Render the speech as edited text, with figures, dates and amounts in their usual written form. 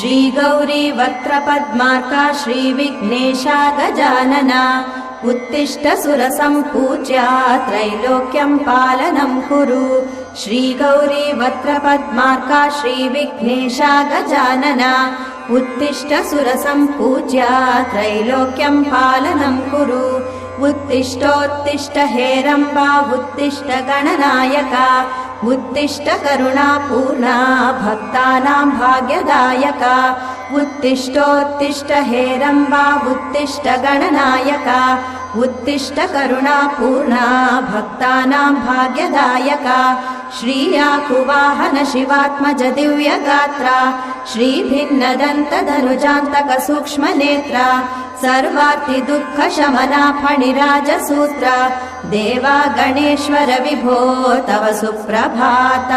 श्री गौरी वक्त्रपद्मार्का श्रीविघ्नेशा गजानना उत्तिष्ठ सुरसम्पूज्या त्रैलोक्यं पालनं कुरु। श्री गौरी वक्त्रपद्मार्का श्रीविघ्नेशा गजानना उत्तिष्ठ सुरसम्पूज्या त्रैलोक्यं पालनं कुरु। उत्तिष्ठोत्तिष्ठ हेरम्बा उत्तिष्ठ गणनायका उत्तिष्ठ करुणापूर्णा भक्तानां भाग्यदायका। उत्तिष्ठोत्तिष्ठ हेरम्बा उत्तिष्ठ गणनायका उत्तिष्ठ करुणापूर्णा भक्तानां भाग्यदायका। श्रीयाकुवाहन शिवात्मज दिव्यगात्रा श्रीभिन्नदन्तधनुजान्तक सूक्ष्मनेत्रा सर्वार्ति दुःख शमना फणिराजसूत्रा देवा गणेश्वर विभो तव सुप्रभातम्।